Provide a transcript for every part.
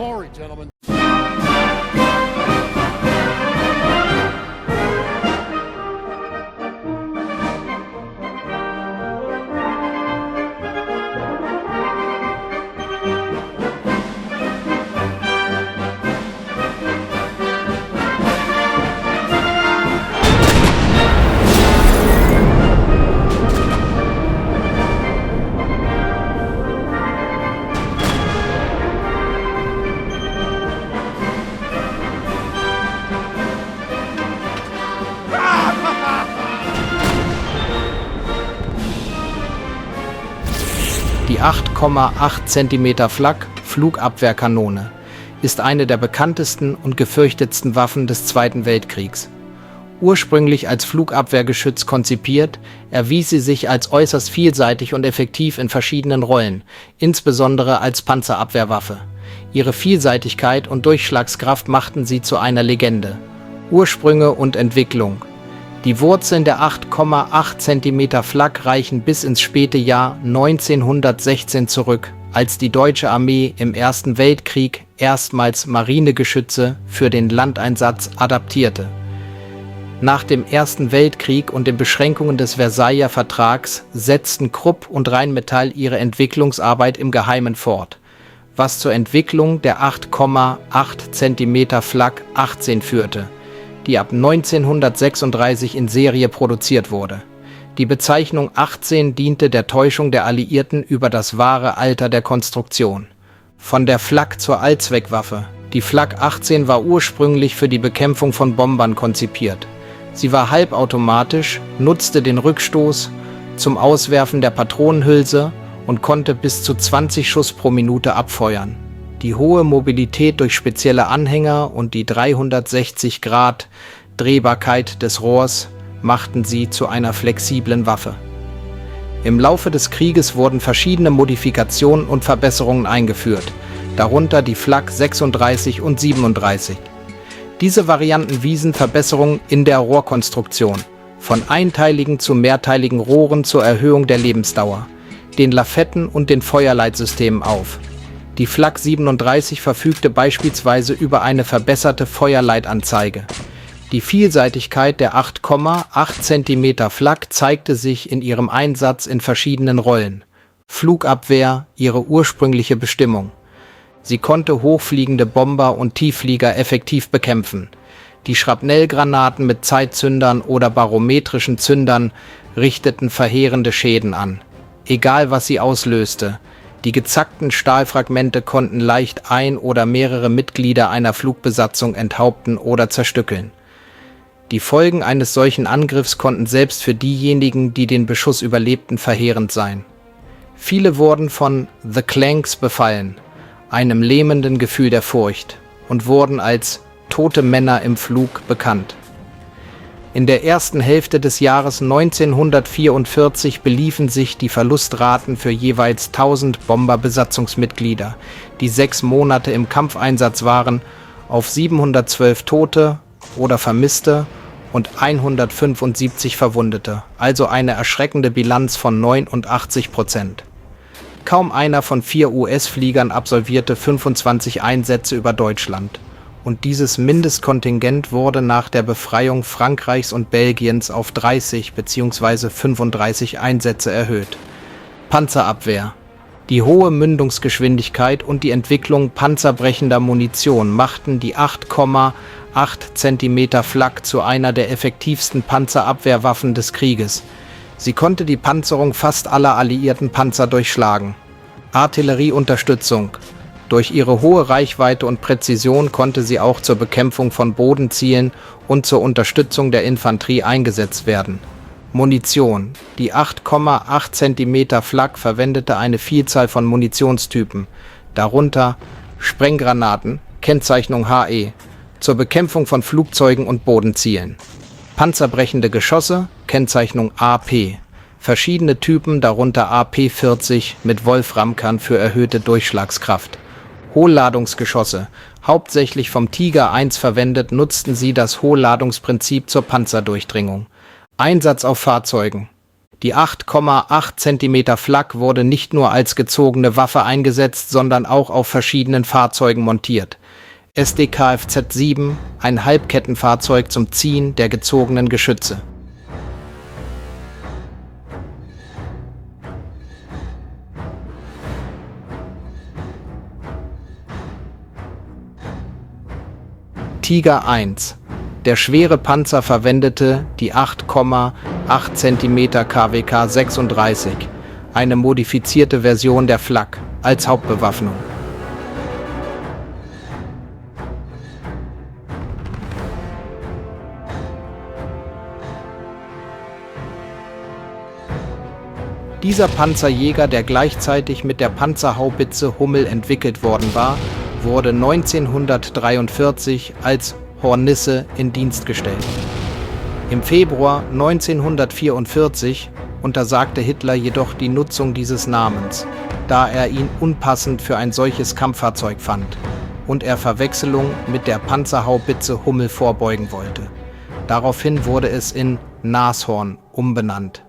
Corey, gentlemen. Die 8,8 cm Flak Flugabwehrkanone ist eine der bekanntesten und gefürchtetsten Waffen des Zweiten Weltkriegs. Ursprünglich als Flugabwehrgeschütz konzipiert, erwies sie sich als äußerst vielseitig und effektiv in verschiedenen Rollen, insbesondere als Panzerabwehrwaffe. Ihre Vielseitigkeit und Durchschlagskraft machten sie zu einer Legende. Ursprünge und Entwicklung. Die Wurzeln der 8,8 cm Flak reichen bis ins späte Jahr 1916 zurück, als die deutsche Armee im Ersten Weltkrieg erstmals Marinegeschütze für den Landeinsatz adaptierte. Nach dem Ersten Weltkrieg und den Beschränkungen des Versailler Vertrags setzten Krupp und Rheinmetall ihre Entwicklungsarbeit im Geheimen fort, was zur Entwicklung der 8,8 cm Flak 18 führte, die ab 1936 in Serie produziert wurde. Die Bezeichnung 18 diente der Täuschung der Alliierten über das wahre Alter der Konstruktion. Von der Flak zur Allzweckwaffe. Die Flak 18 war ursprünglich für die Bekämpfung von Bombern konzipiert. Sie war halbautomatisch, nutzte den Rückstoß zum Auswerfen der Patronenhülse und konnte bis zu 20 Schuss pro Minute abfeuern. Die hohe Mobilität durch spezielle Anhänger und die 360 Grad Drehbarkeit des Rohrs machten sie zu einer flexiblen Waffe. Im Laufe des Krieges wurden verschiedene Modifikationen und Verbesserungen eingeführt, darunter die Flak 36 und 37. Diese Varianten wiesen Verbesserungen in der Rohrkonstruktion, von einteiligen zu mehrteiligen Rohren zur Erhöhung der Lebensdauer, den Lafetten und den Feuerleitsystemen auf. Die Flak 37 verfügte beispielsweise über eine verbesserte Feuerleitanzeige. Die Vielseitigkeit der 8,8 cm Flak zeigte sich in ihrem Einsatz in verschiedenen Rollen. Flugabwehr, ihre ursprüngliche Bestimmung. Sie konnte hochfliegende Bomber und Tiefflieger effektiv bekämpfen. Die Schrapnellgranaten mit Zeitzündern oder barometrischen Zündern richteten verheerende Schäden an. Egal was sie auslöste, die gezackten Stahlfragmente konnten leicht ein oder mehrere Mitglieder einer Flugbesatzung enthaupten oder zerstückeln. Die Folgen eines solchen Angriffs konnten selbst für diejenigen, die den Beschuss überlebten, verheerend sein. Viele wurden von The Clanks befallen, einem lähmenden Gefühl der Furcht, und wurden als tote Männer im Flug bekannt. In der ersten Hälfte des Jahres 1944 beliefen sich die Verlustraten für jeweils 1000 Bomberbesatzungsmitglieder, die 6 Monate im Kampfeinsatz waren, auf 712 Tote oder Vermisste und 175 Verwundete, also eine erschreckende Bilanz von 89%. Kaum einer von 4 US-Fliegern absolvierte 25 Einsätze über Deutschland. Und dieses Mindestkontingent wurde nach der Befreiung Frankreichs und Belgiens auf 30 bzw. 35 Einsätze erhöht. Panzerabwehr. Die hohe Mündungsgeschwindigkeit und die Entwicklung panzerbrechender Munition machten die 8,8 cm Flak zu einer der effektivsten Panzerabwehrwaffen des Krieges. Sie konnte die Panzerung fast aller alliierten Panzer durchschlagen. Artillerieunterstützung. Durch ihre hohe Reichweite und Präzision konnte sie auch zur Bekämpfung von Bodenzielen und zur Unterstützung der Infanterie eingesetzt werden. Munition. Die 8,8 cm Flak verwendete eine Vielzahl von Munitionstypen, darunter Sprenggranaten, Kennzeichnung HE, zur Bekämpfung von Flugzeugen und Bodenzielen. Panzerbrechende Geschosse, Kennzeichnung AP. Verschiedene Typen, darunter AP-40 mit Wolframkern für erhöhte Durchschlagskraft. Hohlladungsgeschosse. Hauptsächlich vom Tiger I verwendet, nutzten sie das Hohlladungsprinzip zur Panzerdurchdringung. Einsatz auf Fahrzeugen. Die 8,8 cm Flak wurde nicht nur als gezogene Waffe eingesetzt, sondern auch auf verschiedenen Fahrzeugen montiert. SD-Kfz-7, ein Halbkettenfahrzeug zum Ziehen der gezogenen Geschütze. Tiger I. Der schwere Panzer verwendete die 8,8 cm KWK 36, eine modifizierte Version der Flak, als Hauptbewaffnung. Dieser Panzerjäger, der gleichzeitig mit der Panzerhaubitze Hummel entwickelt worden war, wurde 1943 als Hornisse in Dienst gestellt. Im Februar 1944 untersagte Hitler jedoch die Nutzung dieses Namens, da er ihn unpassend für ein solches Kampffahrzeug fand und er Verwechslung mit der Panzerhaubitze Hummel vorbeugen wollte. Daraufhin wurde es in Nashorn umbenannt.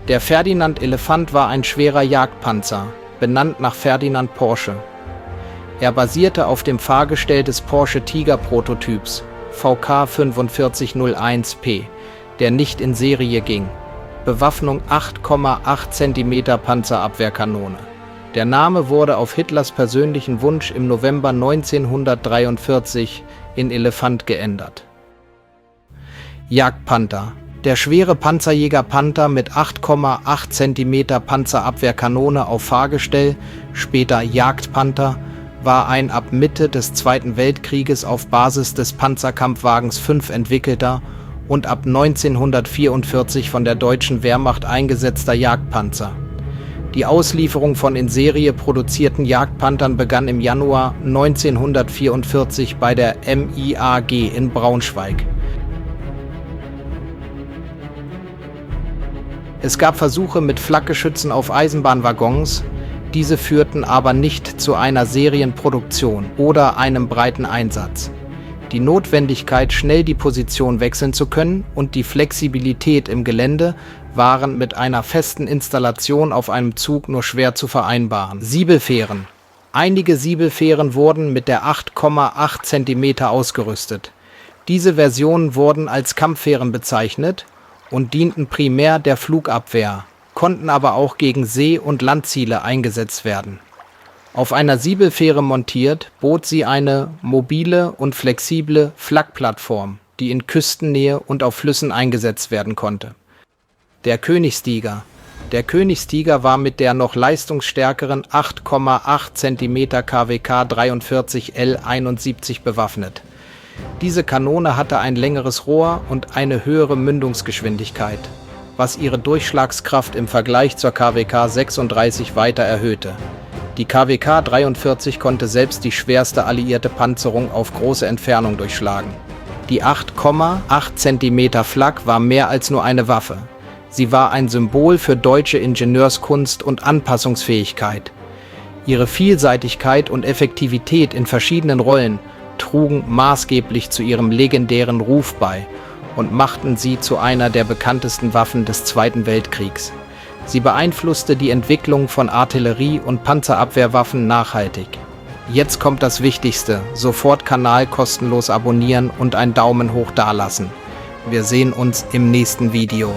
Der Ferdinand Elefant war ein schwerer Jagdpanzer, benannt nach Ferdinand Porsche. Er basierte auf dem Fahrgestell des Porsche Tiger-Prototyps VK 4501P, der nicht in Serie ging. Bewaffnung 8,8 cm Panzerabwehrkanone. Der Name wurde auf Hitlers persönlichen Wunsch im November 1943 in Elefant geändert. Jagdpanther. Der schwere Panzerjäger Panther mit 8,8 cm Panzerabwehrkanone auf Fahrgestell, später Jagdpanther, war ein ab Mitte des Zweiten Weltkrieges auf Basis des Panzerkampfwagens 5 entwickelter und ab 1944 von der deutschen Wehrmacht eingesetzter Jagdpanzer. Die Auslieferung von in Serie produzierten Jagdpanthern begann im Januar 1944 bei der MIAG in Braunschweig. Es gab Versuche mit Flakgeschützen auf Eisenbahnwaggons, diese führten aber nicht zu einer Serienproduktion oder einem breiten Einsatz. Die Notwendigkeit, schnell die Position wechseln zu können, und die Flexibilität im Gelände waren mit einer festen Installation auf einem Zug nur schwer zu vereinbaren. Siebelfähren. Einige Siebelfähren wurden mit der 8,8 cm ausgerüstet. Diese Versionen wurden als Kampffähren bezeichnet und dienten primär der Flugabwehr, konnten aber auch gegen See- und Landziele eingesetzt werden. Auf einer Siebelfähre montiert, bot sie eine mobile und flexible Flakplattform, die in Küstennähe und auf Flüssen eingesetzt werden konnte. Der Königstiger. Der Königstiger war mit der noch leistungsstärkeren 8,8 cm KWK 43 L71 bewaffnet. Diese Kanone hatte ein längeres Rohr und eine höhere Mündungsgeschwindigkeit, was ihre Durchschlagskraft im Vergleich zur KWK 36 weiter erhöhte. Die KWK 43 konnte selbst die schwerste alliierte Panzerung auf große Entfernung durchschlagen. Die 8,8 cm Flak war mehr als nur eine Waffe. Sie war ein Symbol für deutsche Ingenieurskunst und Anpassungsfähigkeit. Ihre Vielseitigkeit und Effektivität in verschiedenen Rollen trugen maßgeblich zu ihrem legendären Ruf bei und machten sie zu einer der bekanntesten Waffen des Zweiten Weltkriegs. Sie beeinflusste die Entwicklung von Artillerie- und Panzerabwehrwaffen nachhaltig. Jetzt kommt das Wichtigste: sofort Kanal kostenlos abonnieren und einen Daumen hoch dalassen. Wir sehen uns im nächsten Video.